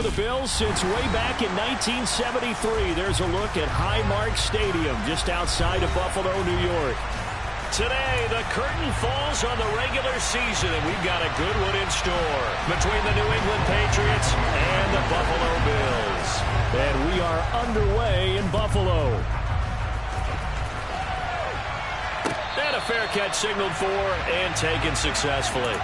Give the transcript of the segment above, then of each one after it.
for the Bills since way back in 1973. There's a look at Highmark Stadium just outside of Buffalo, New York. Today, the curtain falls on the regular season, and we've got a good one in store between the New England Patriots and the Buffalo Bills. And we are underway in Buffalo. And a fair catch signaled for and taken successfully.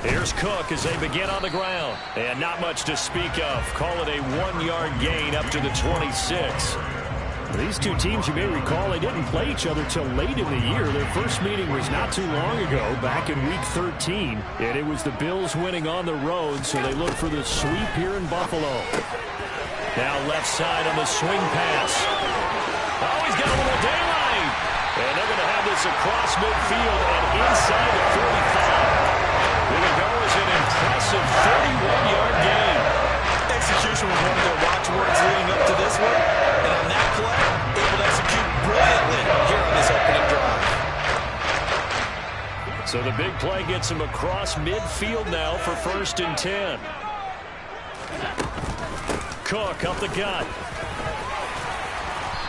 Here's Cook as they begin on the ground. And not much to speak of. Call it a 1-yard gain up to the 26. These two teams, you may recall, they didn't play each other till late in the year. Their first meeting was not too long ago, back in Week 13. And it was the Bills winning on the road, so they look for the sweep here in Buffalo. Now left side on the swing pass. Oh, he's got a little daylight. And they're going to have this across midfield and inside the 45. Here we go is an impressive 31-yard gain. Execution was one of their watchwords leading up to this one. And on that play, able to execute brilliantly here on this opening drive. So the big play gets him across midfield now for 1st and 10. Cook up the gut.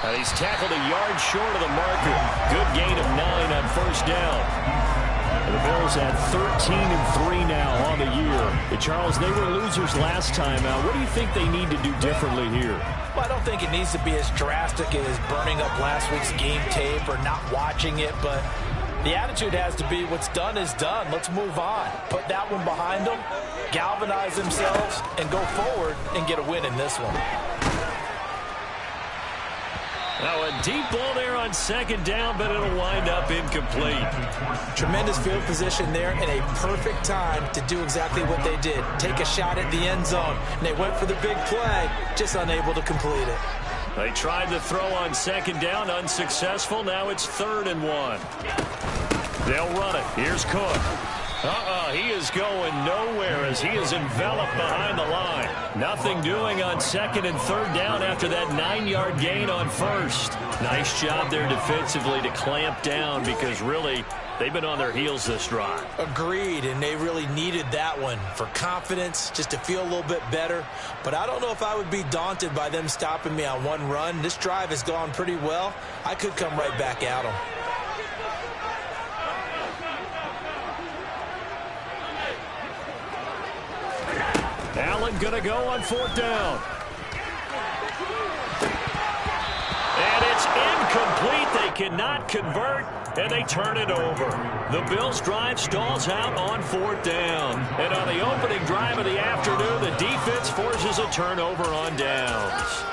And he's tackled a yard short of the marker. Good gain of 9 on 1st down. The Bills at 13-3 now on the year. And Charles, they were losers last time out. What do you think they need to do differently here? Well, I don't think it needs to be as drastic as burning up last week's game tape or not watching it, but the attitude has to be what's done is done. Let's move on. Put that one behind them, galvanize themselves, and go forward and get a win in this one. Now a deep ball there on 2nd down, but it'll wind up incomplete. Tremendous field position there and a perfect time to do exactly what they did. Take a shot at the end zone. And they went for the big play, just unable to complete it. They tried to throw on 2nd down, unsuccessful. Now it's 3rd and 1. They'll run it. Here's Cook. He is going nowhere as he is enveloped behind the line. Nothing doing on 2nd and 3rd down after that 9-yard gain on 1st. Nice job there defensively to clamp down because really they've been on their heels this drive. Agreed, and they really needed that one for confidence, just to feel a little bit better. But I don't know if I would be daunted by them stopping me on one run. This drive has gone pretty well. I could come right back at them. Allen going to go on 4th down. And it's incomplete. They cannot convert, and they turn it over. The Bills' drive stalls out on 4th down. And on the opening drive of the afternoon, the defense forces a turnover on downs.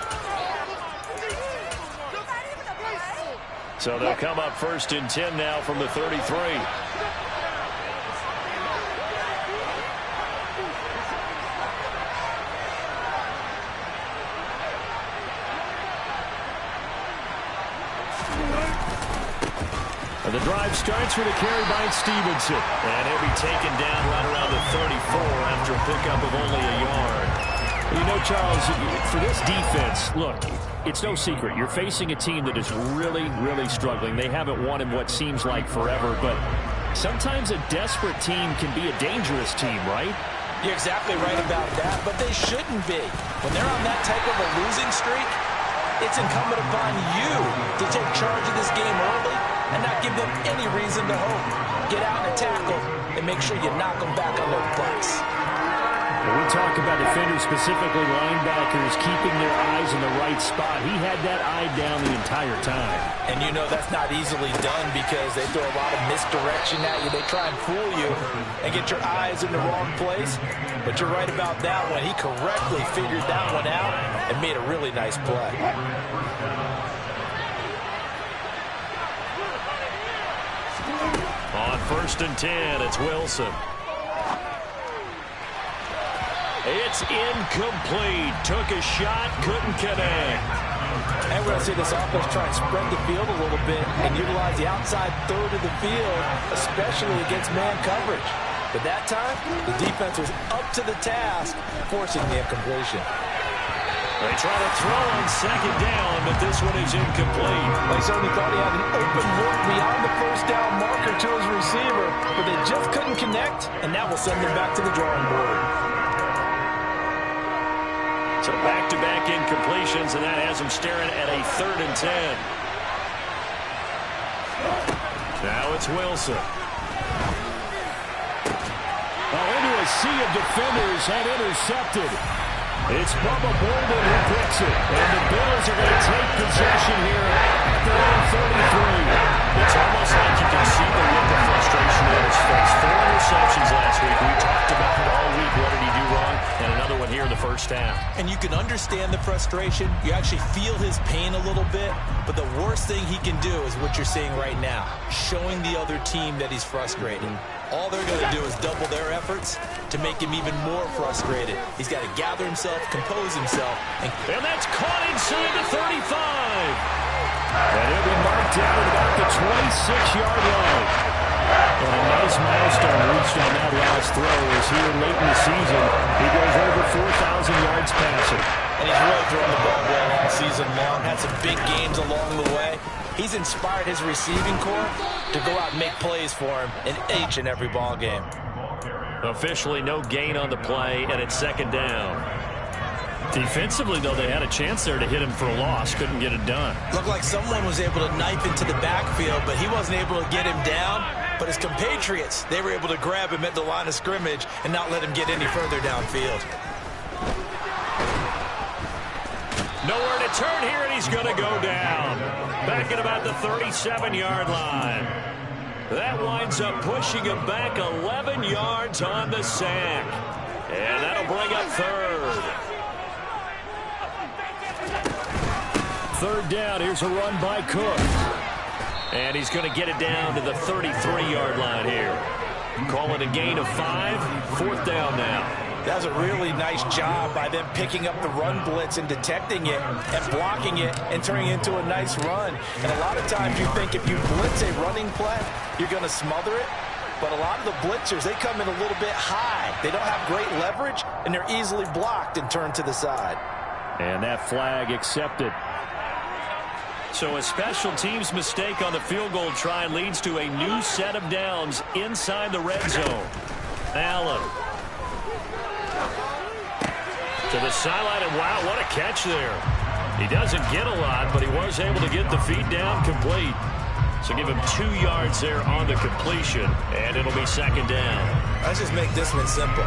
So they'll come up 1st and 10 now from the 33. The drive starts with a carry by Stevenson. And he'll be taken down right around the 34 after a pickup of only a yard. You know, Charles, for this defense, look, it's no secret. You're facing a team that is really, really struggling. They haven't won in what seems like forever, but sometimes a desperate team can be a dangerous team, right? You're exactly right about that, but they shouldn't be. When they're on that type of a losing streak, it's incumbent upon you to take charge of this game early and not give them any reason to hope. Get out and tackle and make sure you knock them back on their butts. When we talk about defenders, specifically linebackers, keeping their eyes in the right spot, he had that eye down the entire time. And you know that's not easily done because they throw a lot of misdirection at you. They try and fool you and get your eyes in the wrong place. But you're right about that one. He correctly figured that one out and made a really nice play. On 1st and 10, it's Wilson. It's incomplete. Took a shot, couldn't connect. And we're going to see this offense try and spread the field a little bit and utilize the outside third of the field, especially against man coverage. But that time, the defense was up to the task, forcing the incompletion. They try to throw on second down, but this one is incomplete. They certainly thought he had an open look beyond the first down marker to his receiver, but they just couldn't connect, and that will send them back to the drawing board. So back-to-back incompletions, and that has them staring at a 3rd and 10. Now it's Wilson. Into a sea of defenders and intercepted. It's Bubba Bolden who picks it. And the Bills are going to take possession here at their own 33. It's almost like you can see the look of frustration on his face. 4 interceptions last week. We talked about it all week. What did he do wrong? And another one here in the first half. And you can understand the frustration. You actually feel his pain a little bit. But the worst thing he can do is what you're seeing right now, showing the other team that he's frustrated. All they're going to do is double their efforts to make him even more frustrated. He's got to gather himself, compose himself. And that's caught inside the 35. And he'll be marked down at about the 26-yard line. And a nice milestone reached on that last throw as here late in the season, he goes over 4,000 yards passing. And he's really thrown the ball well all season long. Had some big games along the way. He's inspired his receiving corps to go out and make plays for him in each and every ball game. Officially no gain on the play, and it's 2nd down. Defensively, though, they had a chance there to hit him for a loss. Couldn't get it done. Looked like someone was able to knife into the backfield, but he wasn't able to get him down. But his compatriots, they were able to grab him at the line of scrimmage and not let him get any further downfield. Nowhere to turn here, and he's going to go down. Back at about the 37-yard line. That winds up pushing him back 11 yards on the sack. And that'll bring up 3rd. 3rd down. Here's a run by Cook. And he's going to get it down to the 33-yard line here. Call it a gain of 5. 4th down now. That was a really nice job by them picking up the run blitz and detecting it and blocking it and turning it into a nice run. And a lot of times you think if you blitz a running play, you're going to smother it. But a lot of the blitzers, they come in a little bit high. They don't have great leverage, and they're easily blocked and turned to the side. And that flag accepted. So a special teams mistake on the field goal try leads to a new set of downs inside the red zone. Allen. To the sideline, and wow, what a catch there. He doesn't get a lot, but he was able to get the feet down complete. So give him 2 yards there on the completion, and it'll be 2nd down. Let's just make this one simple.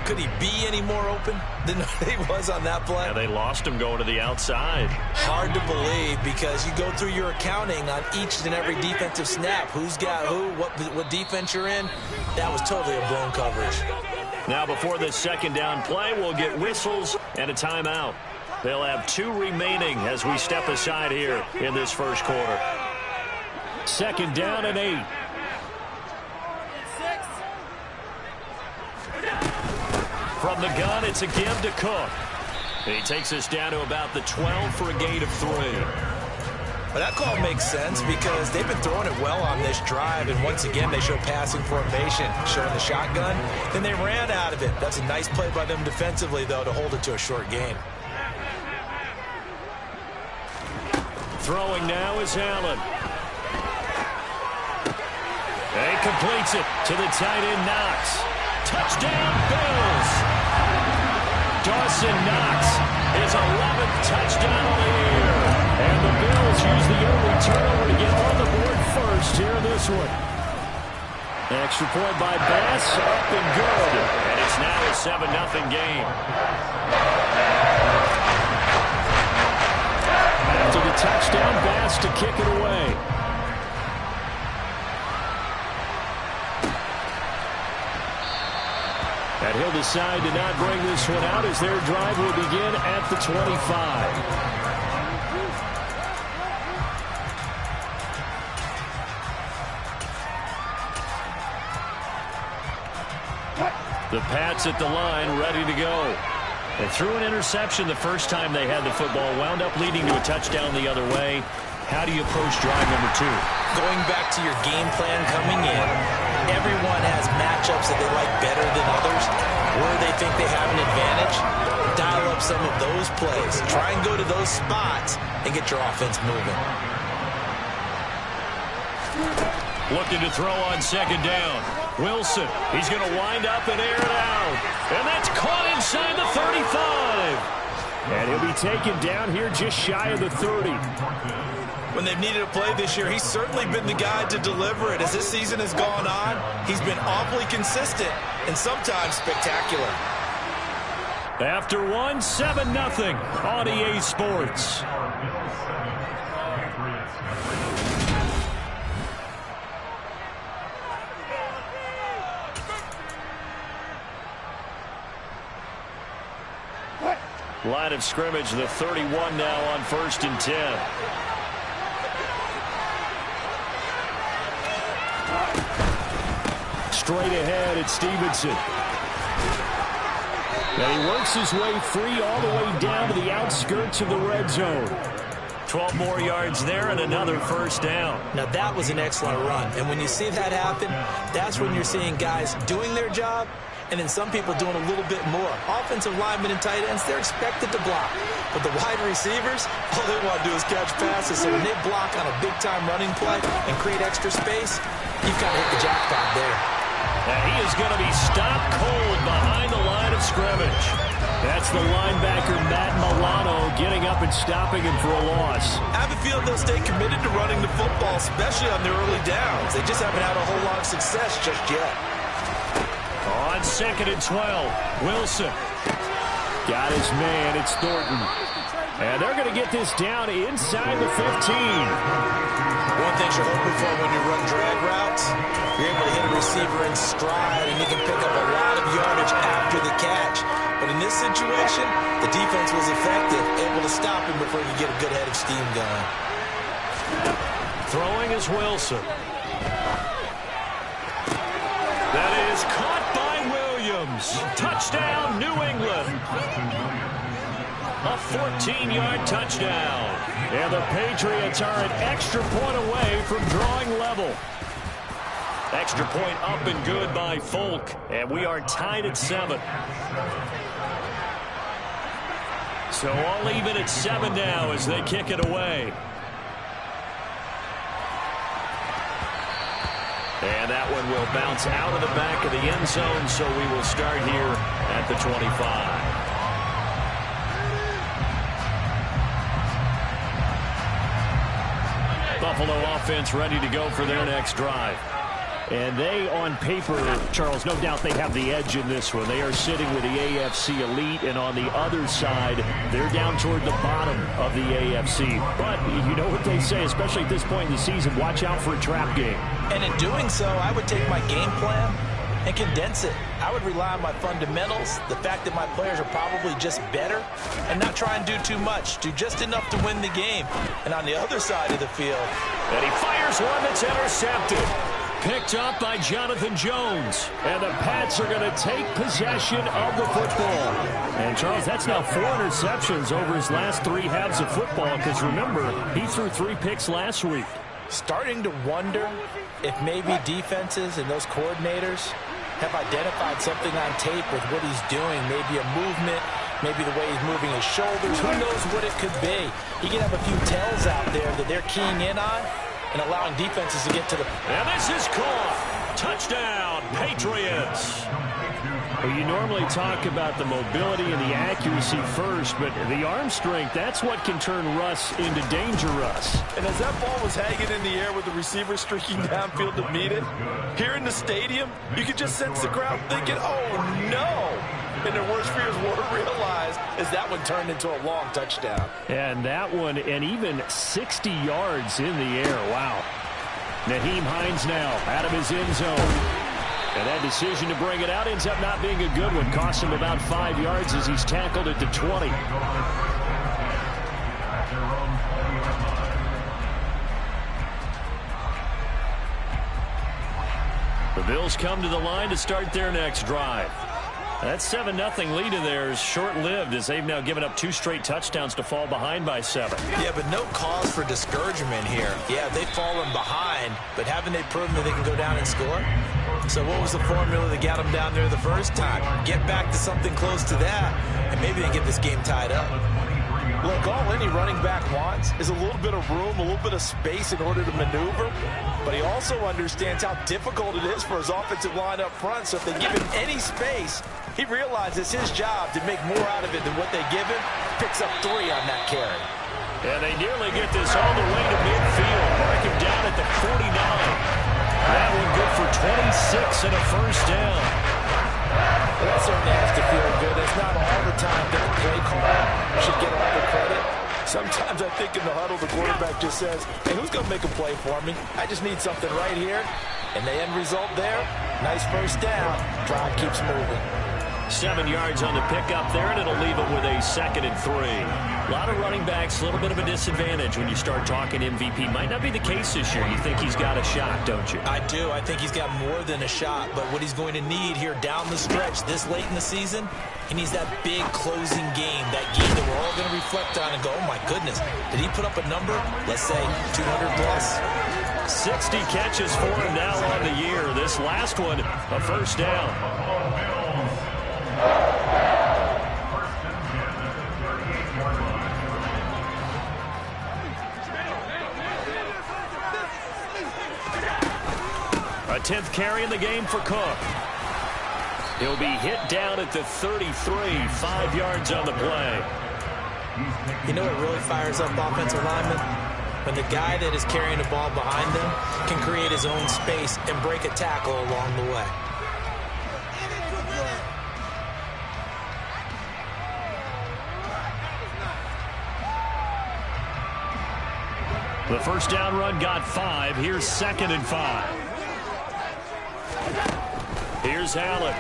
Could he be any more open than he was on that play? Yeah, they lost him going to the outside. Hard to believe because you go through your accounting on each and every defensive snap. Who's got who, what defense you're in. That was totally a blown coverage. Now before this 2nd down play, we'll get whistles and a timeout. They'll have 2 remaining as we step aside here in this first quarter. 2nd down and 8. From the gun, it's a give to Cook. He takes us down to about the 12 for a gain of 3. But that call makes sense because they've been throwing it well on this drive, and once again they show passing formation, showing the shotgun. Then they ran out of it. That's a nice play by them defensively, though, to hold it to a short gain. Throwing now is Allen. He completes it to the tight end, Knox. Touchdown, Bills! Dawson Knox, his 11th touchdown of the year. And the Bills use the early turnover to get on the board first here in this one. Extra point by Bass, up and good. And it's now a 7-0 game. After the touchdown, Bass to kick it away. And he'll decide to not bring this one out as their drive will begin at the 25. The Pats at the line, ready to go. They threw an interception the first time they had the football, wound up leading to a touchdown the other way. How do you approach drive number 2? Going back to your game plan coming in, everyone has matchups that they like better than others, where they think they have an advantage. Dial up some of those plays. Try and go to those spots and get your offense moving. Looking to throw on second down. Wilson, he's going to wind up and air it out. And that's caught inside the 35. And he'll be taken down here just shy of the 30. When they've needed a play this year, he's certainly been the guy to deliver it. As this season has gone on, he's been awfully consistent and sometimes spectacular. After 7-0 on EA Sports. Line of scrimmage, the 31 now on 1st and 10. Straight ahead, it's Stevenson. And he works his way free all the way down to the outskirts of the red zone. 12 more yards there and another first down. Now that was an excellent run. And when you see that happen, that's when you're seeing guys doing their job and then some people doing a little bit more. Offensive linemen and tight ends, they're expected to block. But the wide receivers, all they want to do is catch passes. So when they block on a big-time running play and create extra space, you've got to hit the jackpot there. And he is going to be stopped cold behind the line of scrimmage. That's the linebacker, Matt Milano, getting up and stopping him for a loss. I have a feeling they'll stay committed to running the football, especially on their early downs. They just haven't had a whole lot of success just yet. On 2nd and 12, Wilson. Got his man, it's Thornton. And they're going to get this down inside the 15. One thing you're hoping for when you run drag routes, you're able to hit a receiver in stride, and you can pick up a lot of yardage after the catch. But in this situation, the defense was effective, able to stop him before he could get a good head of steam going. Throwing is Wilson. That is caught by Williams. Touchdown, New England. A 14-yard touchdown. And the Patriots are an extra point away from drawing level. Extra point up and good by Folk. And we are tied at 7. So all even at 7 now as they kick it away. And that one will bounce out of the back of the end zone, so we will start here at the 25. Buffalo offense ready to go for their next drive. And they, on paper, Charles, no doubt they have the edge in this one. They are sitting with the AFC elite, and on the other side, they're down toward the bottom of the AFC. But you know what they say, especially at this point in the season, watch out for a trap game. And in doing so, I would take my game plan and condense it. I would rely on my fundamentals, the fact that my players are probably just better, and not try and do too much, do just enough to win the game. And on the other side of the field, and he fires one that's intercepted. Picked up by Jonathan Jones. And the Pats are going to take possession of the football. And, Charles, that's now 4 interceptions over his last 3 halves of football, because, remember, he threw 3 picks last week. Starting to wonder if maybe defenses and those coordinators have identified something on tape with what he's doing. Maybe a movement, maybe the way he's moving his shoulders. Who knows what it could be? He can have a few tells out there that they're keying in on and allowing defenses to get to the... And this is caught. Touchdown, Patriots. Well, you normally talk about the mobility and the accuracy first, but the arm strength, that's what can turn Russ into danger Russ. And as that ball was hanging in the air with the receiver streaking downfield to meet it, here in the stadium, you could just sense the crowd thinking, oh, no. And their worst fears were realized as that one turned into a long touchdown. And that one, and even 60 yards in the air. Wow. Nyheim Hines now out of his end zone. And that decision to bring it out ends up not being a good one. Cost him about 5 yards as he's tackled at the 20. The Bills come to the line to start their next drive. That 7-0 lead of theirs short-lived as they've now given up 2 straight touchdowns to fall behind by 7. Yeah, but no cause for discouragement here. Yeah, they've fallen behind, but haven't they proven that they can go down and score? So what was the formula that got them down there the first time? Get back to something close to that, and maybe they get this game tied up. Look, all any running back wants is a little bit of room, a little bit of space in order to maneuver, but he also understands how difficult it is for his offensive line up front, so if they give him any space, he realizes his job to make more out of it than what they give him. Picks up 3 on that carry. And they nearly get this all the way to midfield. Mark him down at the 49. That one good for 26 and a first down. Well, that certainly has to feel good. It's not all the time that the play caller should get all the credit. Sometimes I think in the huddle, the quarterback just says, hey, who's going to make a play for me? I just need something right here. And the end result there, nice first down. Drive keeps moving. 7 yards on the pickup there, and it'll leave it with a 2nd and 3. A lot of running backs, a little bit of a disadvantage when you start talking MVP. Might not be the case this year. You think he's got a shot, don't you? I do. I think he's got more than a shot, but what he's going to need here down the stretch this late in the season, he needs that big closing game, that game that we're all going to reflect on and go, oh my goodness, did he put up a number, let's say 200 plus? 60 catches for him now on the year. This last one, a first down. A 10th carry in the game for Cook. He'll be hit down at the 33, 5 yards on the play. You know what really fires up offensive linemen? When the guy that is carrying the ball behind them can create his own space and break a tackle along the way. The first down run got 5. Here's 2nd and 5. Here's Allen.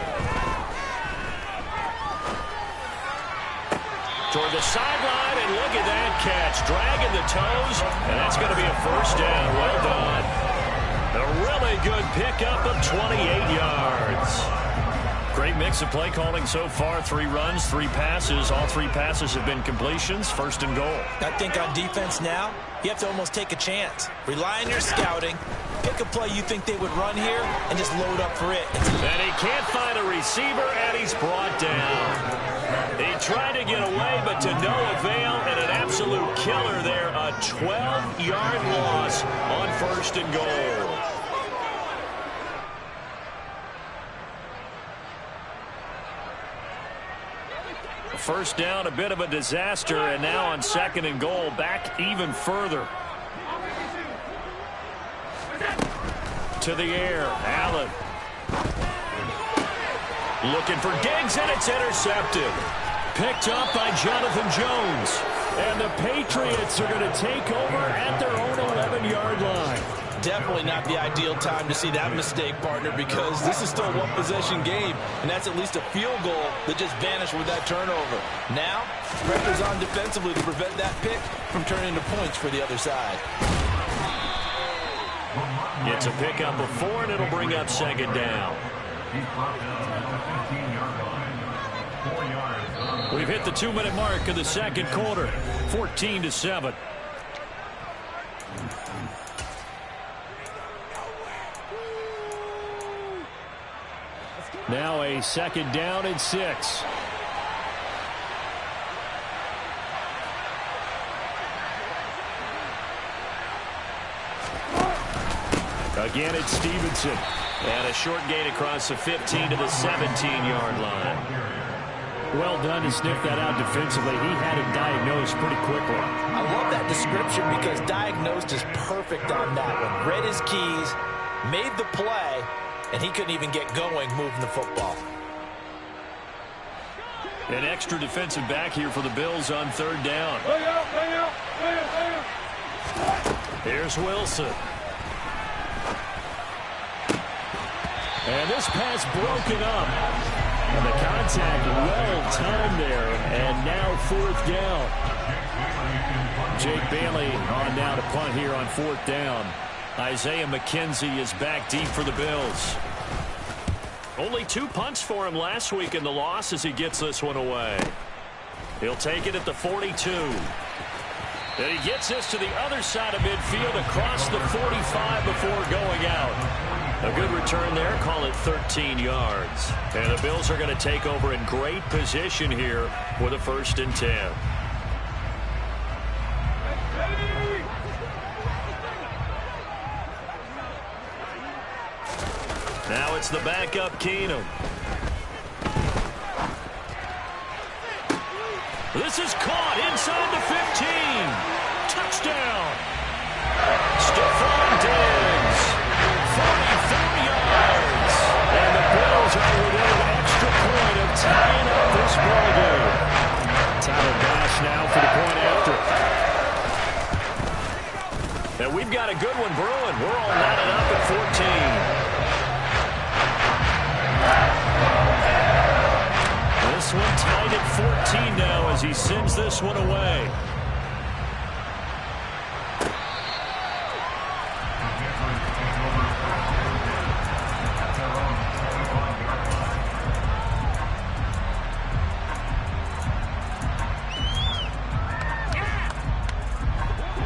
Toward the sideline, and look at that catch. Dragging the toes, and that's going to be a first down. Well done. A really good pickup of 28 yards. Great mix of play calling so far. 3 runs, 3 passes. All 3 passes have been completions. 1st and goal. I think on defense now, you have to almost take a chance. Rely on your scouting. Pick a play you think they would run here and just load up for it. And he can't find a receiver, and he's brought down. He tried to get away, but to no avail, and an absolute killer there. A 12-yard loss on 1st and goal. First down, a bit of a disaster, and now on 2nd and goal, back even further. To the air, Allen. Looking for Diggs, and it's intercepted. Picked up by Jonathan Jones. And the Patriots are going to take over at their own 11-yard line. Definitely not the ideal time to see that mistake, partner, because this is still a one-possession game, and that's at least a field goal that just vanished with that turnover. Now, pressure's on defensively to prevent that pick from turning into points for the other side. It's a pickup of 4, and it'll bring up 2nd down. We've hit the 2-minute mark of the 2nd quarter, 14-7. Now a 2nd down and 6. Again, it's Stevenson. And a short gain across the 15 to the 17-yard line. Well done to sniff that out defensively. He had it diagnosed pretty quickly. I love that description because diagnosed is perfect on that one. Read his keys, made the play, and he couldn't even get going moving the football. An extra defensive back here for the Bills on 3rd down. Here's Wilson. And this pass broken up. And the contact well timed there. And now 4th down. Jake Bailey on now to punt here on 4th down. Isaiah McKenzie is back deep for the Bills. Only 2 punts for him last week in the loss as he gets this one away. He'll take it at the 42. And he gets this to the other side of midfield across the 45 before going out. A good return there. Call it 13 yards. And the Bills are going to take over in great position here with a 1st and 10. Now it's the backup Keenum. This is caught inside the 15. Touchdown. Stephon Diggs. 44 yards. And the Bills are within an extra point of tying up this ballgame. Tyler Bass now for the point after. And we've got a good one brewing. We're all knotted up at 14. This one tied at 14 now as he sends this one away.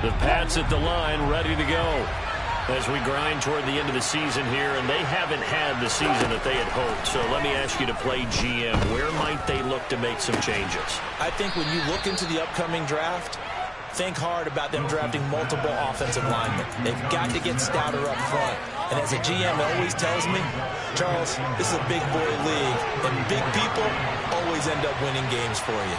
The Pats at the line, ready to go as we grind toward the end of the season here, and they haven't had the season that they had hoped. So let me ask you to play GM. Where might they look to make some changes? I think when you look into the upcoming draft, think hard about them drafting multiple offensive linemen. They've got to get stouter up front. And as a GM always tells me, Charles, this is a big boy league, and big people always end up winning games for you.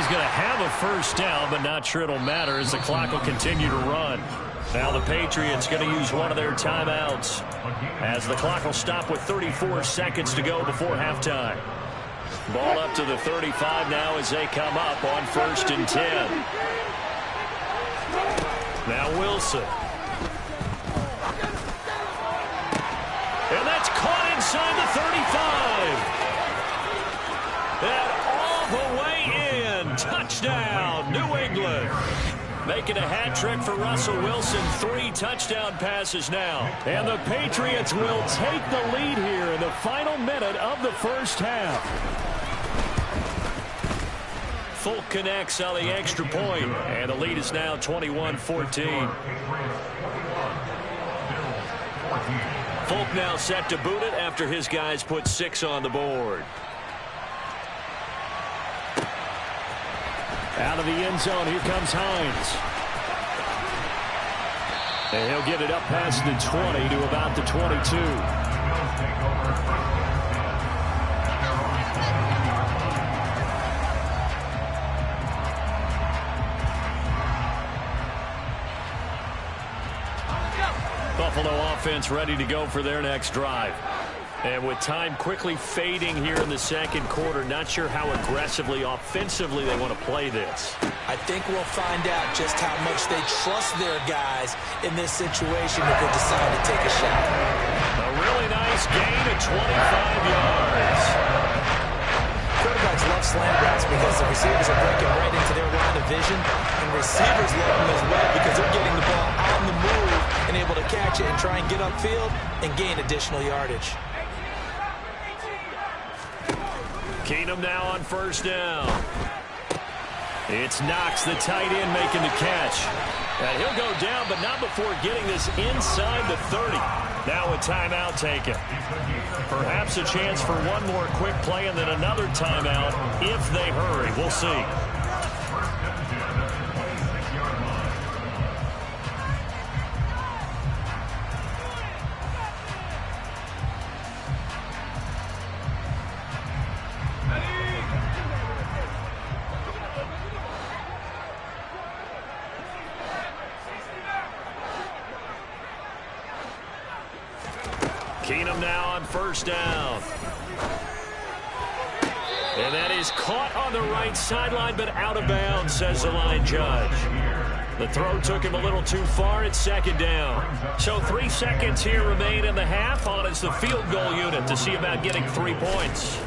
Going to have a 1st down, but not sure it'll matter as the clock will continue to run. Now the Patriots going to use one of their timeouts as the clock will stop with 34 seconds to go before halftime. Ball up to the 35 now as they come up on 1st and 10. Now Wilson. And that's caught inside the 35. And all the way in. Touchdown, New England. Making a hat trick for Russell Wilson. 3 touchdown passes now. And the Patriots will take the lead here in the final minute of the 1st half. Folk connects on the extra point, and the lead is now 21-14. Folk now set to boot it after his guys put 6 on the board. Out of the end zone, here comes Hines. And he'll get it up past the 20 to about the 22. Buffalo offense ready to go for their next drive. And with time quickly fading here in the 2nd quarter, not sure how aggressively, offensively they want to play this. I think we'll find out just how much they trust their guys in this situation if they decide to take a shot. A really nice gain of 25 yards. Quarterbacks love slant routes because the receivers are breaking right into their line of vision, and receivers love them as well because they're getting the ball on the move and able to catch it and try and get upfield and gain additional yardage. Keenum now on 1st down. It's Knox, the tight end, making the catch. And he'll go down, but not before getting this inside the 30. Now a timeout taken. Perhaps a chance for one more quick play and then another timeout if they hurry. We'll see. Keenum now on 1st down. And that is caught on the right sideline, but out of bounds, says the line judge. The throw took him a little too far at 2nd down. So 3 seconds here remain in the half on as the field goal unit to see about getting 3 points.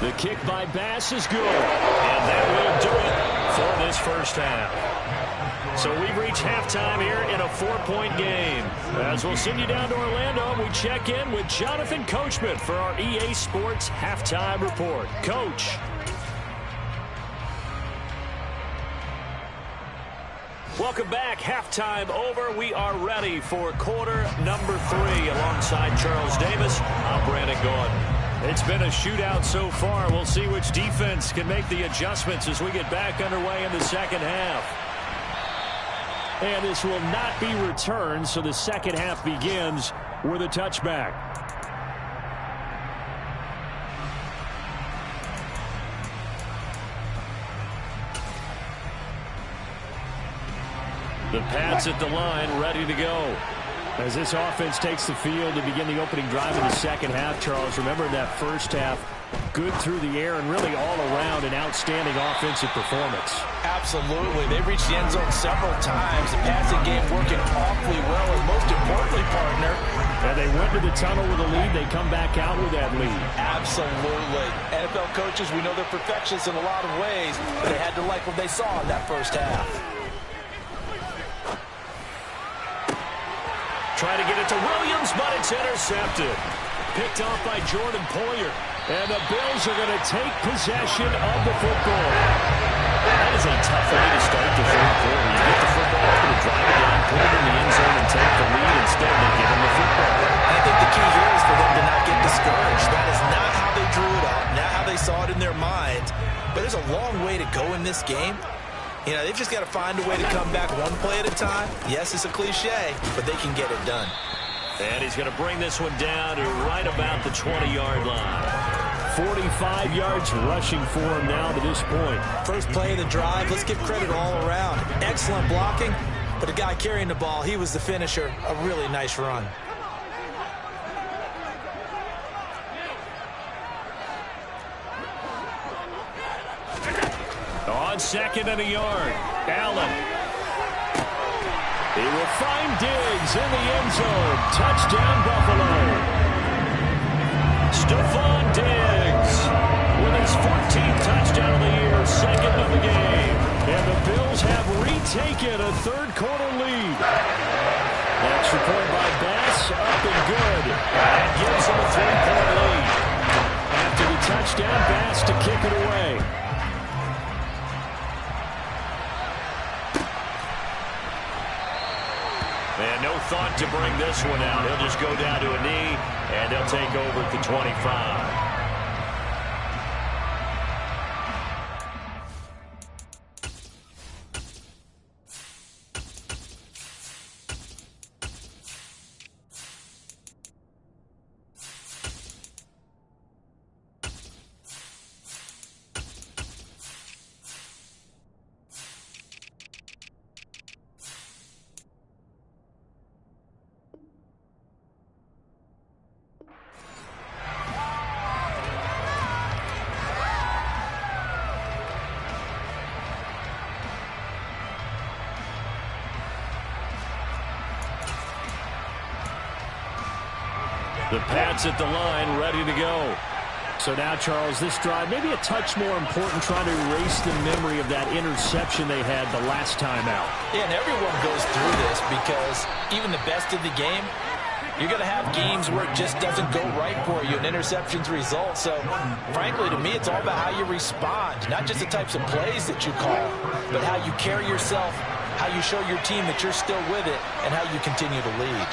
The kick by Bass is good. And that will do it for this first half. So we've reached halftime here in a 4-point game. As we'll send you down to Orlando, we check in with Jonathan Coachman for our EA Sports Halftime Report. Coach. Welcome back. Halftime over. We are ready for quarter number 3 alongside Charles Davis. I'm Brandon Gordon. It's been a shootout so far. We'll see which defense can make the adjustments as we get back underway in the second half. And this will not be returned, so the second half begins with a touchback. The Pats at the line, ready to go. As this offense takes the field to begin the opening drive in the second half, Charles, remember that first half, good through the air and really all around an outstanding offensive performance. Absolutely. They reached the end zone several times. The passing game working awfully well, and most importantly, partner. And they went to the tunnel with a lead. They come back out with that lead. Absolutely. NFL coaches, we know they're perfectionists in a lot of ways, but they had to like what they saw in that first half. Trying to get it to Williams, but it's intercepted. Picked off by Jordan Poyer. And the Bills are going to take possession of the football. That is a tough way to start the third quarter. You get the football, going to drive it down, put it in the end zone, and take the lead. Instead, they give them the football. I think the key here is for them to not get discouraged. That is not how they drew it up, not how they saw it in their minds. But there's a long way to go in this game. You know, they've just got to find a way to come back one play at a time. Yes, it's a cliche, but they can get it done. And he's going to bring this one down to right about the 20-yard line. 45 yards rushing for him now to this point. First play of the drive, let's give credit all around. Excellent blocking, but the guy carrying the ball, he was the finisher. A really nice run. On second and a yard, Allen. He will find Diggs in the end zone. Touchdown, Buffalo. Stephon Diggs with his 14th touchdown of the year, second of the game. And the Bills have retaken a third-quarter lead. Extra point by Bass, up and good. That gives them a 3-point lead. After the touchdown, Bass to kick it away. And no thought to bring this one out. He'll just go down to a knee, and they'll take over at the 25. The Pats at the line, ready to go. So now, Charles, this drive maybe a touch more important, trying to erase the memory of that interception they had the last time out. Yeah, and everyone goes through this because even the best of the game, you're going to have games where it just doesn't go right for you, and interceptions result. So, frankly, to me, it's all about how you respond, not just the types of plays that you call, but how you carry yourself, how you show your team that you're still with it, and how you continue to lead.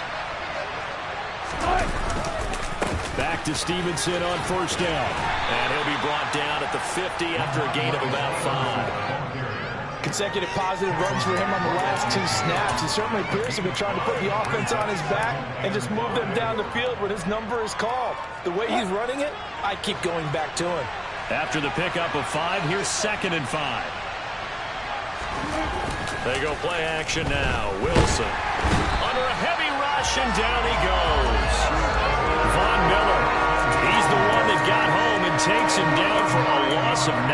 Back to Stevenson on first down. And he'll be brought down at the 50 after a gain of about 5. Consecutive positive runs for him on the last 2 snaps. He certainly appears to be trying to put the offense on his back and just move them down the field when his number is called. The way he's running it, I keep going back to him. After the pickup of 5, here's 2nd and 5. They go play action now. Wilson under a heavy rush, and down he goes. Von Miller, he's the one that got home and takes him down for a loss of 9.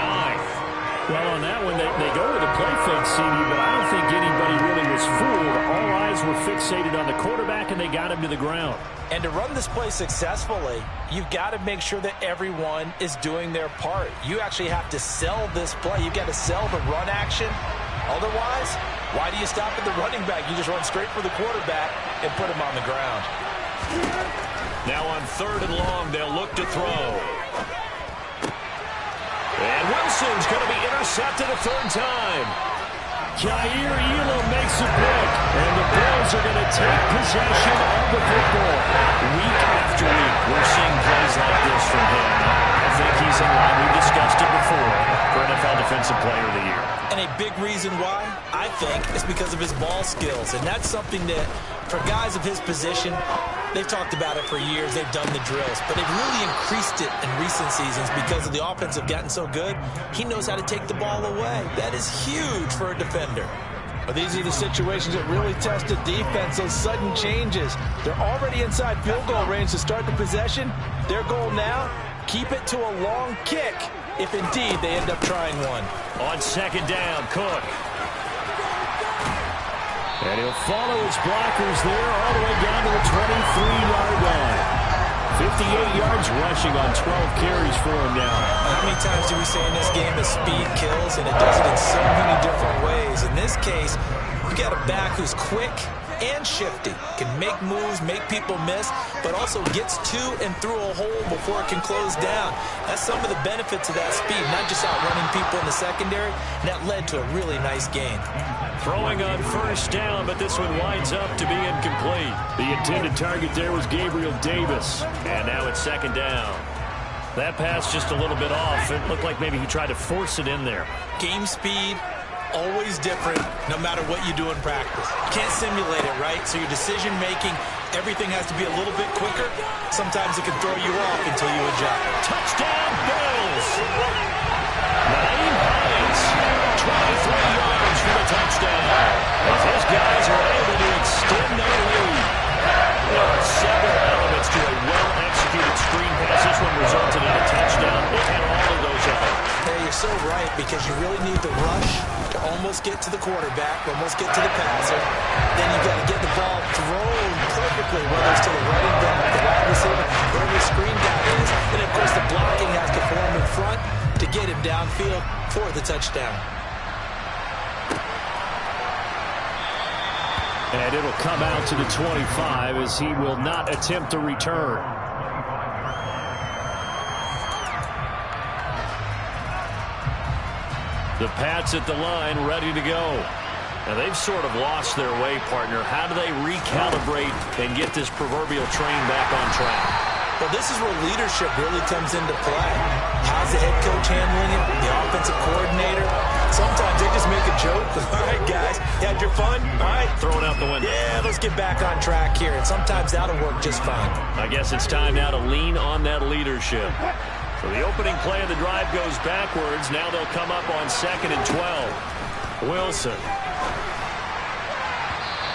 Well, on that one, they go with a play fake, CD, but I don't think anybody really was fooled. All eyes were fixated on the quarterback, and they got him to the ground. And to run this play successfully, you've got to make sure that everyone is doing their part. You actually have to sell this play. You've got to sell the run action. Otherwise, why do you stop at the running back? You just run straight for the quarterback and put him on the ground. Now on 3rd and long, they'll look to throw. And Wilson's going to be intercepted a 3rd time. Jair Elam makes a pick, and the Bills are going to take possession of the football. Week after week, we're seeing plays like this from him. I think he's in line. We've discussed it before for NFL Defensive Player of the Year. And a big reason why, I think, is because of his ball skills. And that's something that, for guys of his position, they've talked about it for years. They've done the drills. But they've really increased it in recent seasons because of the offense have gotten so good. He knows how to take the ball away. That is huge for a defender. But these are the situations that really test the defense, those sudden changes. They're already inside field goal range to start the possession. Their goal now, keep it to a long kick if indeed they end up trying one. On 2nd down, Cook. And he'll follow his blockers there all the way down to the 23-yard line. 58 yards rushing on 12 carries for him now. How many times do we say in this game that speed kills, and it does it in so many different ways? In this case, you got a back who's quick and shifty, can make moves, make people miss, but also gets to and through a hole before it can close down. That's some of the benefits of that speed, not just outrunning people in the secondary, and that led to a really nice gain. Throwing on 1st down, but this one winds up to be incomplete. The intended target there was Gabriel Davis. And now it's 2nd down. That pass just a little bit off. It looked like maybe he tried to force it in there. Game speed, always different no matter what you do in practice. You can't simulate it, right? So your decision making, everything has to be a little bit quicker. Sometimes it can throw you off until you adjust. Touchdown, Bills! Naeem Hines, 23 yards for the touchdown. As his guys are able to extend their lead. There are several elements to a well-executed screen pass. This one resulted in a touchdown. It had all of those elements. Hey, you're so right, because you really need the rush to almost get to the quarterback, almost get to the passer. Then you've got to get the ball thrown perfectly, whether it's to the running back, the wide receiver, wherever the screen guy is. And, of course, the blocking has to form in front to get him downfield for the touchdown. And it'll come out to the 25 as he will not attempt to return. The Pats at the line, ready to go. Now, they've sort of lost their way, partner. How do they recalibrate and get this proverbial train back on track? Well, this is where leadership really comes into play. How's the head coach handling it? The offensive coordinator? Sometimes they just make a joke. All right, guys, you had your fun? All right. Throw it out the window. Yeah, let's get back on track here. And sometimes that'll work just fine. I guess it's time now to lean on that leadership. So the opening play of the drive goes backwards. Now they'll come up on 2nd and 12. Wilson.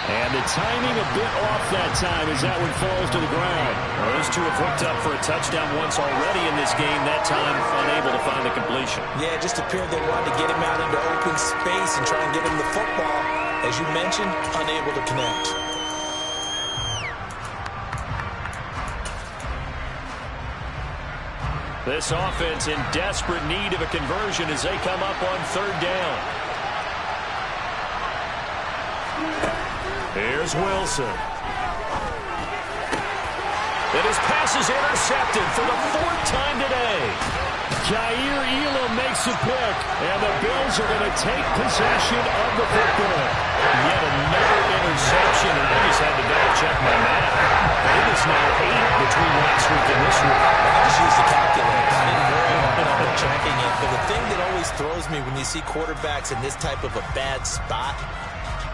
And the timing a bit off that time as that one falls to the ground. Well, those two have hooked up for a touchdown once already in this game. That time unable to find the completion. Yeah, it just appeared they wanted to get him out into open space and try and get him the football. As you mentioned, unable to connect. This offense in desperate need of a conversion as they come up on 3rd down. Here's Wilson. And his pass is intercepted for the 4th time today. Jair Elam makes a pick, and the Bills are going to take possession of the football. Yet another interception, and I just had to double-check my math. It is now 8 between last week and this week. I just used the calculator. I didn't worry about checking it. But the thing that always throws me when you see quarterbacks in this type of a bad spot,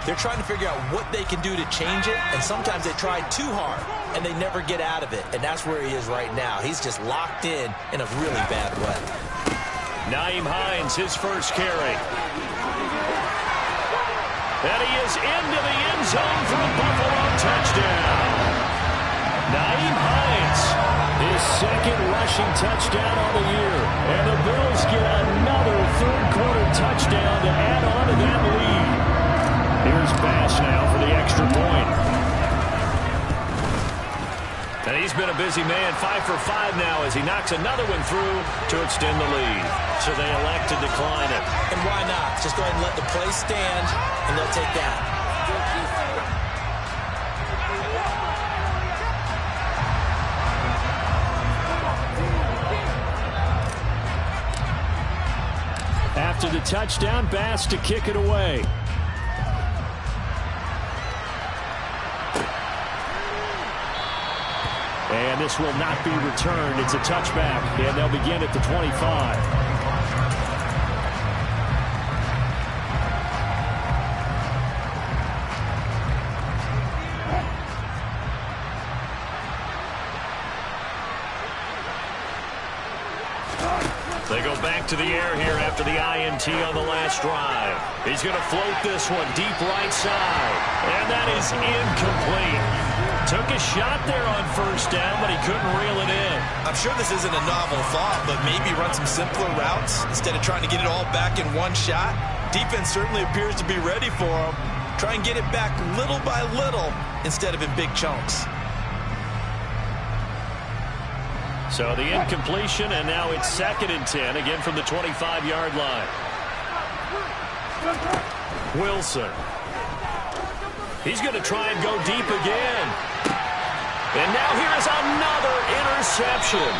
they're trying to figure out what they can do to change it, and sometimes they try too hard, and they never get out of it. And that's where he is right now. He's just locked in a really bad way. Naeem Hines, his first carry. And he is into the end zone for a Buffalo touchdown. Naeem Hines, his 2nd rushing touchdown of the year. And the Bills get another 3rd-quarter touchdown to add on to that lead. Here's Bass now for the extra point. And he's been a busy man, 5 for 5 now as he knocks another one through to extend the lead. So they elect to decline it. And why not? Just go ahead and let the play stand, and they'll take that. After the touchdown, Bass to kick it away. And this will not be returned. It's a touchback, and they'll begin at the 25. They go back to the air here after the INT on the last drive. He's going to float this one deep right side. And that is incomplete. Took a shot there on first down, but he couldn't reel it in. I'm sure this isn't a novel thought, but maybe run some simpler routes instead of trying to get it all back in one shot. Defense certainly appears to be ready for him. Try and get it back little by little instead of in big chunks. So the incompletion, and now it's 2nd and 10, again from the 25-yard line. Wilson. He's going to try and go deep again. And now here is another interception.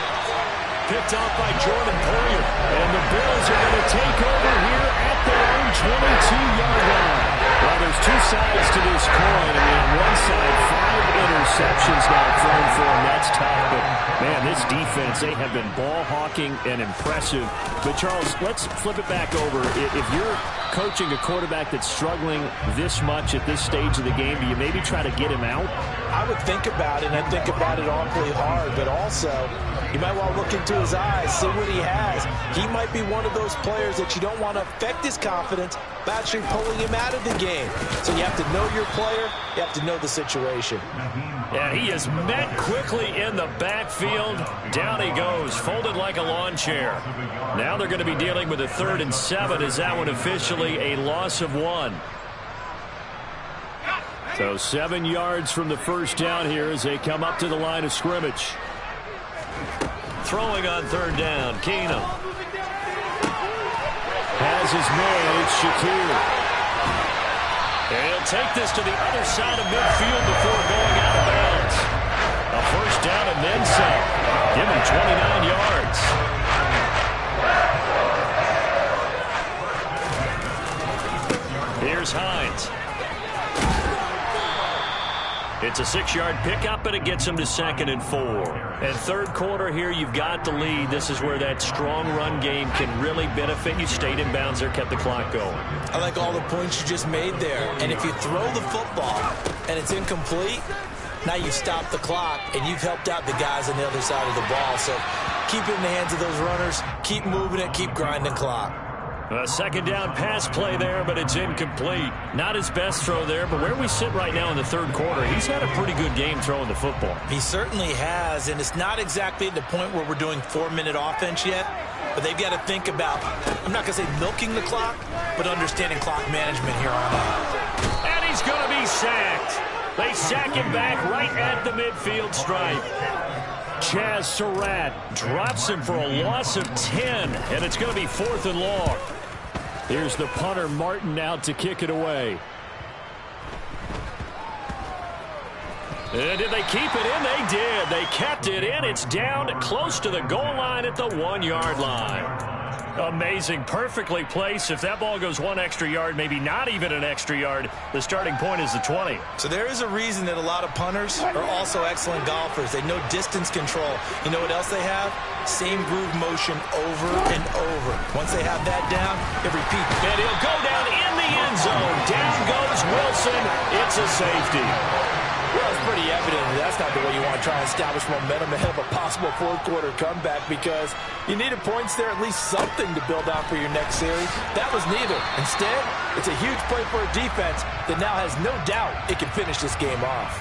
Picked off by Jordan Poyer. And the Bills are going to take over here at their own 22-yard line. Well, there's two sides to this coin. I mean, on one side, 5 interceptions now thrown for him. That's tough. But, man, this defense, they have been ball hawking and impressive. But, Charles, let's flip it back over. If you're coaching a quarterback that's struggling this much at this stage of the game, do you maybe try to get him out? I would think about it, and I think about it awfully hard. But also, you might want to look into his eyes, see what he has. He might be one of those players that you don't want to affect his confidence by actually pulling him out of the game. So you have to know your player. You have to know the situation. Yeah, he is met quickly in the backfield. Down he goes, folded like a lawn chair. Now they're going to be dealing with a 3rd and 7 as that one officially a loss of 1. So 7 yards from the first down here as they come up to the line of scrimmage. Throwing on 3rd down, Keenum. Has his man, it's Shakir. And he'll take this to the other side of midfield before going out of bounds. A first down and then some. Give him 29 yards. Here's Hines. It's a 6-yard pickup, and it gets him to 2nd and 4. And 3rd quarter here, you've got the lead. This is where that strong run game can really benefit you. Stayed in bounds there, kept the clock going. I like all the points you just made there. And if you throw the football and it's incomplete, now you stop the clock, and you've helped out the guys on the other side of the ball. So keep it in the hands of those runners. Keep moving it. Keep grinding clock. A 2nd down pass play there, but it's incomplete. Not his best throw there, but where we sit right now in the 3rd quarter, he's had a pretty good game throwing the football. He certainly has, and it's not exactly at the point where we're doing 4-minute offense yet, but they've got to think about, I'm not going to say milking the clock, but understanding clock management here on out. And he's going to be sacked. They sack him back right at the midfield stripe. Chaz Surratt drops him for a loss of 10, and it's going to be 4th and long. Here's the punter, Martin, out to kick it away. And did they keep it in? They did. They kept it in. It's down close to the goal line at the 1-yard line. Amazing. Perfectly placed. If that ball goes 1 extra yard, maybe not even an extra yard, the starting point is the 20. So there is a reason that a lot of punters are also excellent golfers. They know distance control. You know what else they have? Same groove motion over and over. Once they have that down, they repeat. And he'll go down in the end zone. Down goes Wilson. It's a safety. Well, it's pretty evident that's not the way you want to try and establish momentum ahead of a possible 4th quarter comeback, because you needed points there, at least something to build out for your next series. That was neither. Instead, it's a huge play for a defense that now has no doubt it can finish this game off.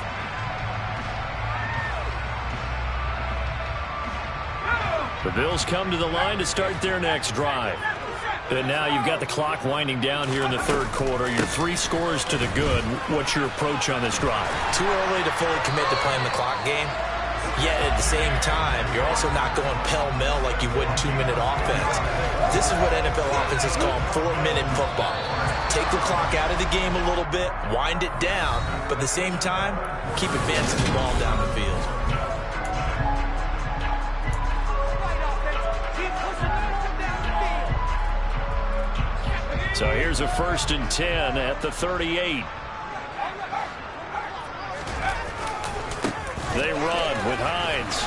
The Bills come to the line to start their next drive. And now you've got the clock winding down here in the third quarter. You're 3 scores to the good. What's your approach on this drive? Too early to fully commit to playing the clock game. Yet at the same time, you're also not going pell-mell like you would in 2-minute offense. This is what NFL offenses call 4-minute football. Take the clock out of the game a little bit, wind it down, but at the same time, keep advancing the ball down the field. So here's a 1st and 10 at the 38. They run with Hines.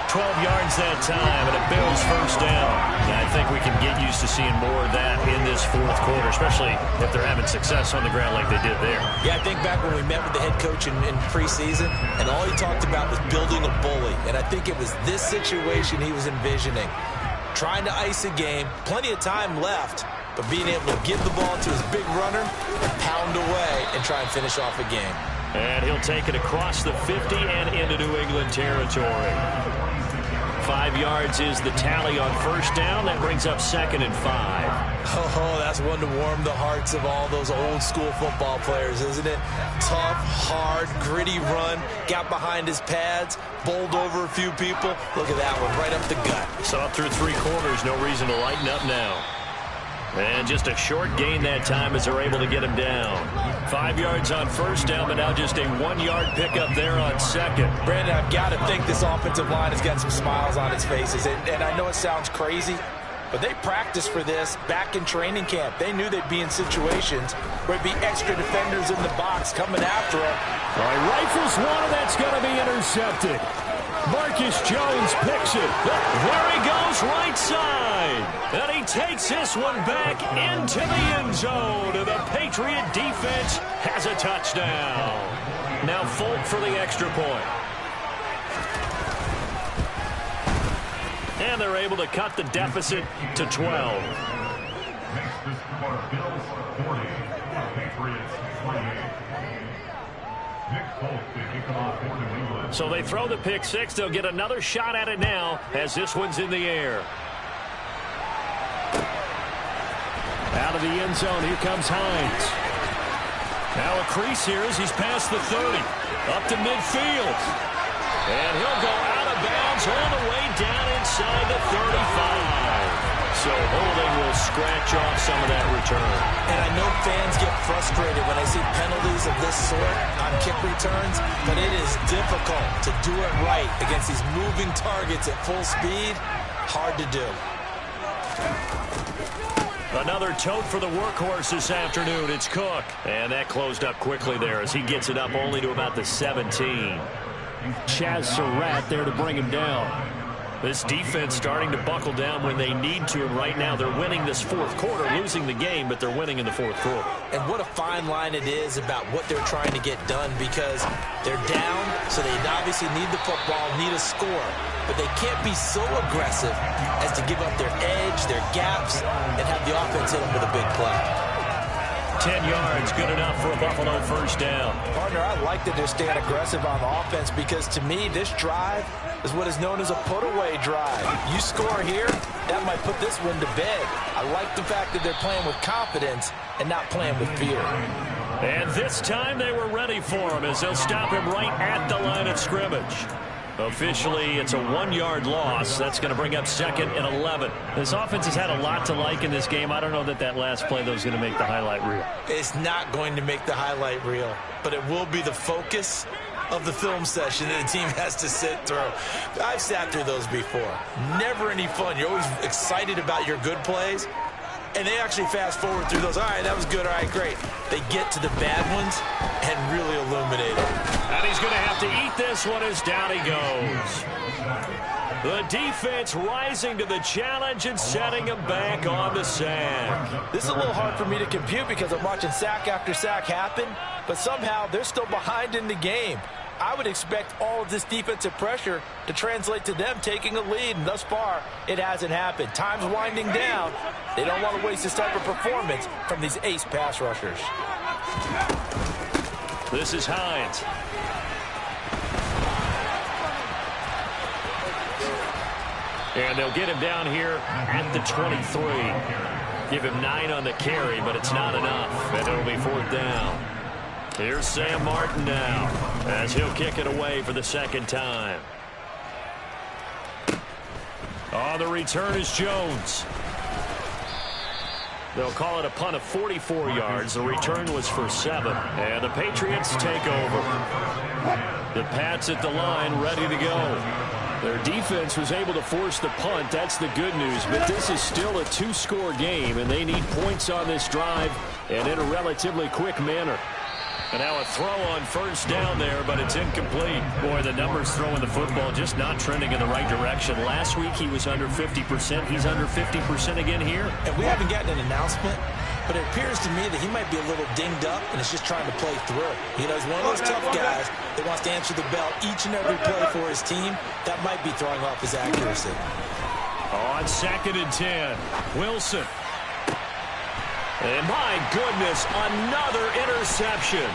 12 yards that time, and a Bills first down. And I think we can get used to seeing more of that in this fourth quarter, especially if they're having success on the ground like they did there. Yeah, I think back when we met with the head coach in preseason, and all he talked about was building a bully. And I think it was this situation he was envisioning. Trying to ice a game, plenty of time left, but being able to give the ball to his big runner and pound away and try and finish off a game. And he'll take it across the 50 and into New England territory. 5 yards is the tally on first down. That brings up 2nd and 5. Oh, that's one to warm the hearts of all those old school football players, isn't it? Tough, hard, gritty run. Got behind his pads, bowled over a few people. Look at that one, right up the gut. Saw through 3 quarters, no reason to lighten up now. And just a short gain that time as they're able to get him down. 5 yards on first down, but now just a 1-yard pickup there on second. Brandon, I've got to think this offensive line has got some smiles on its faces. And I know it sounds crazy, but they practiced for this back in training camp. They knew they'd be in situations where it'd be extra defenders in the box coming after them. All right, rifles one, and that's going to be intercepted. Marcus Jones picks it. There he goes, right side. And he takes this one back into the end zone. And the Patriot defense has a touchdown. Now Folk for the extra point. And they're able to cut the deficit to 12. Next, Bills 40, Patriots 28. So they throw the pick six. They'll get another shot at it now as this one's in the air. Out of the end zone, here comes Hines. Now a crease here as he's past the 30. Up to midfield. And he'll go out of bounds all the way down inside the 35. So holding will scratch off some of that return. And I know fans get frustrated when they see penalties of this sort on kick returns, but it is difficult to do it right against these moving targets at full speed. Hard to do. Another tote for the workhorse this afternoon. It's Cook. And that closed up quickly there as he gets it up only to about the 17. Chaz Surratt there to bring him down. This defense starting to buckle down when they need to, and right now they're winning this fourth quarter, losing the game, but they're winning in the fourth quarter. And what a fine line it is about what they're trying to get done, because they're down, so they obviously need the football, need a score, but they can't be so aggressive as to give up their edge, their gaps, and have the offense hit them with a big play. 10 yards, good enough for a Buffalo first down. Partner, I like that they're staying aggressive on offense because, to me, this drive is what is known as a put-away drive. You score here, that might put this one to bed. I like the fact that they're playing with confidence and not playing with fear. And this time they were ready for him as they'll stop him right at the line of scrimmage. Officially, it's a 1-yard loss. That's going to bring up 2nd and 11. This offense has had a lot to like in this game. I don't know that that last play, though, is going to make the highlight reel. It's not going to make the highlight reel, but it will be the focus of the film session that the team has to sit through. I've sat through those before. Never any fun. You're always excited about your good plays, and they actually fast forward through those. All right, that was good. All right, great. They get to the bad ones and really illuminate it. And he's going to have to eat this one as down he goes. The defense rising to the challenge and setting him back on the sack. This is a little hard for me to compute because I'm watching sack after sack happen, but somehow they're still behind in the game. I would expect all of this defensive pressure to translate to them taking a lead, and thus far, it hasn't happened. Time's winding down. They don't want to waste this type of performance from these ace pass rushers. This is Hines. And they'll get him down here at the 23. Give him 9 on the carry, but it's not enough. And it'll be 4th down. Here's Sam Martin now as he'll kick it away for the second time. On the return is Jones. They'll call it a punt of 44 yards. The return was for 7. And the Patriots take over. The Pats at the line ready to go. Their defense was able to force the punt. That's the good news. But this is still a 2-score game, and they need points on this drive and in a relatively quick manner. And now a throw on 1st down there, but it's incomplete. Boy, the numbers throwing the football just not trending in the right direction. Last week he was under 50%. He's under 50% again here. And we haven't gotten an announcement, but it appears to me that he might be a little dinged up and is just trying to play through. You know, he's one of those tough guys that wants to answer the bell each and every play for his team. That might be throwing off his accuracy. On 2nd and 10, Wilson. And my goodness, another interception.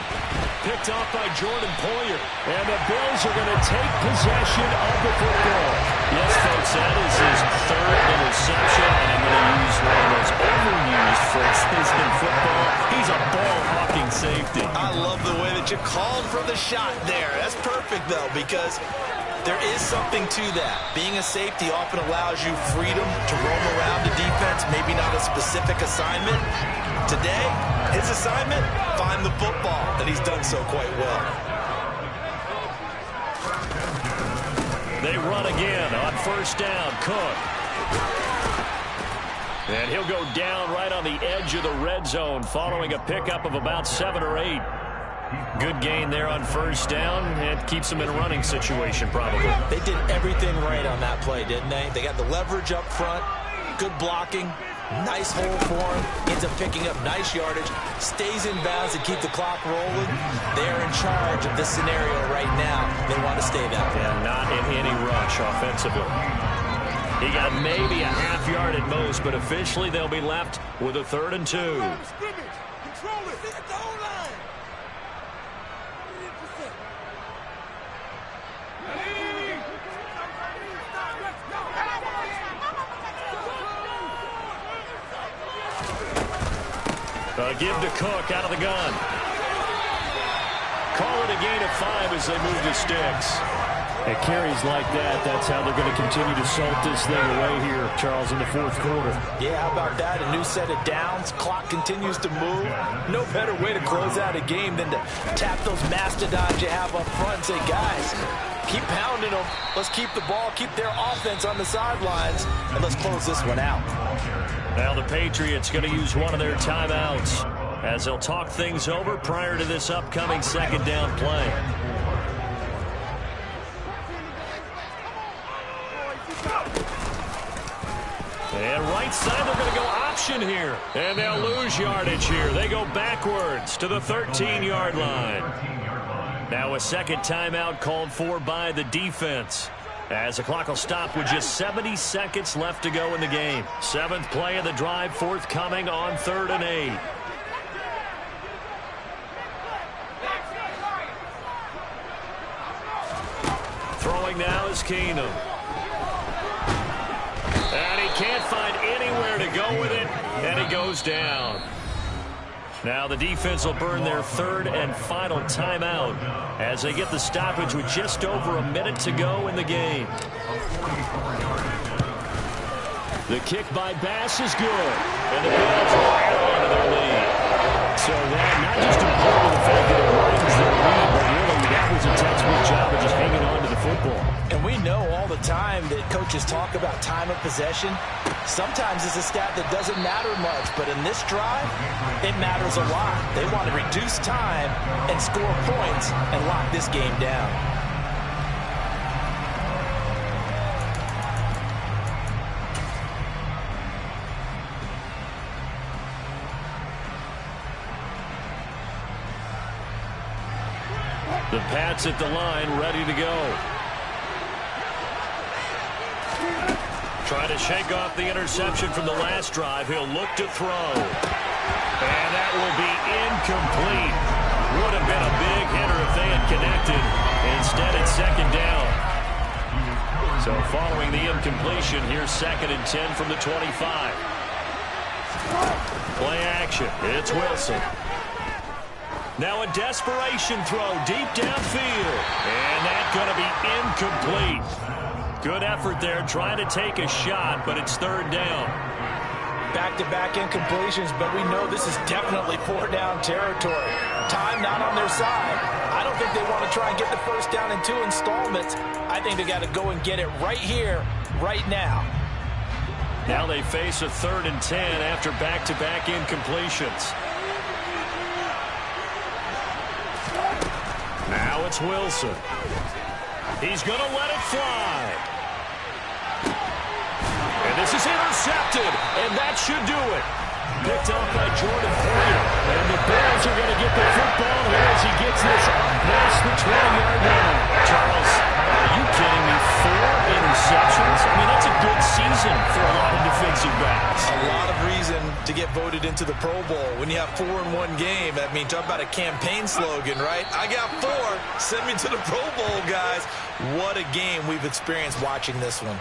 Picked off by Jordan Poyer. And the Bills are going to take possession of the football. Yes, folks, that is his 3rd interception. And I'm going to use one of those overused phrases in football. He's a ball-hawking safety. I love the way that you called for the shot there. That's perfect, though, because there is something to that. Being a safety often allows you freedom to roam around the defense, maybe not a specific assignment. Today, his assignment, find the football, and he's done so quite well. They run again on 1st down. Cook. And he'll go down right on the edge of the red zone following a pickup of about 7 or 8. Good gain there on 1st down, and keeps them in a running situation probably. They did everything right on that play, didn't they? They got the leverage up front, good blocking, nice hole for him, ends up picking up nice yardage, stays in bounds to keep the clock rolling. They're in charge of this scenario right now. They want to stay that way. And not in any rush offensively. He got maybe a half yard at most, but officially they'll be left with a 3rd and 2. Control it. At the whole line. Give to Cook out of the gun. Call it a gain of 5 as they move the sticks. At carries like that, that's how they're going to continue to salt this thing away here, Charles, in the 4th quarter. Yeah, how about that? A new set of downs. Clock continues to move. No better way to close out a game than to tap those mastodons you have up front and say, guys, keep pounding them. Let's keep the ball, keep their offense on the sidelines, and let's close this one out. Now the Patriots going to use one of their timeouts as they'll talk things over prior to this upcoming 2nd down play. And right side, they're going to go option here. And they'll lose yardage here. They go backwards to the 13-yard line. Now a 2nd timeout called for by the defense, as the clock will stop with just 70 seconds left to go in the game. 7th play of the drive forthcoming on 3rd and 8. Throwing now is Keenum. And he can't find anywhere to go with it, and he goes down. Now the defense will burn their 3rd and final timeout as they get the stoppage with just over a minute to go in the game. The kick by Bass is good, and the Bills will add on to their lead. So that not just important the fact that it widens their lead, but really that was a textbook job of just hanging on to the football. And we know all the time that coaches talk about time of possession. Sometimes it's a stat that doesn't matter much, but in this drive, it matters a lot. They want to reduce time and score points and lock this game down. The Pats at the line, ready to go. Trying to shake off the interception from the last drive. He'll look to throw. And that will be incomplete. Would have been a big hitter if they had connected. Instead, it's 2nd down. So following the incompletion, here's 2nd and 10 from the 25. Play action. It's Wilson. Now a desperation throw deep downfield. And that's going to be incomplete. Good effort there trying to take a shot, but it's 3rd down. Back-to-back incompletions, but we know this is definitely 4-down territory. Time not on their side. I don't think they want to try and get the 1st down in 2 installments. I think they got to go and get it right here, right now. Now they face a 3rd and 10 after back-to-back incompletions. Now it's Wilson. He's going to let it fly. And this is intercepted, and that should do it. Picked off by Jordan Poyer. And the Bears are going to get the football here as he gets this past the 20-yard line. Charles, are you kidding me? 4 interceptions? I mean, that's a good season for a lot of defensive backs. A lot of reason to get voted into the Pro Bowl. When you have 4 in one game, I mean, talk about a campaign slogan, right? I got 4. Send me to the Pro Bowl, guys. What a game we've experienced watching this one.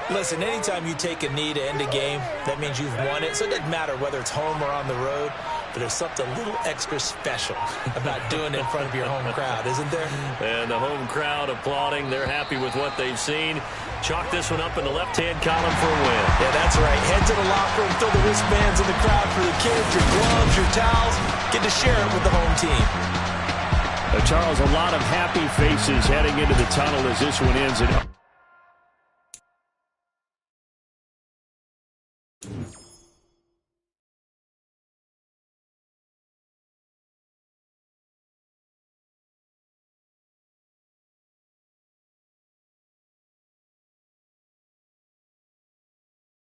Listen, anytime you take a knee to end a game, that means you've won it. So it doesn't matter whether it's home or on the road, but there's something a little extra special about doing it in front of your home crowd, isn't there? And the home crowd applauding. They're happy with what they've seen. Chalk this one up in the left-hand column for a win. Yeah, that's right. Head to the locker room, throw the wristbands in the crowd for the kids, your gloves, your towels. Get to share it with the home team. Charles, a lot of happy faces heading into the tunnel as this one ends.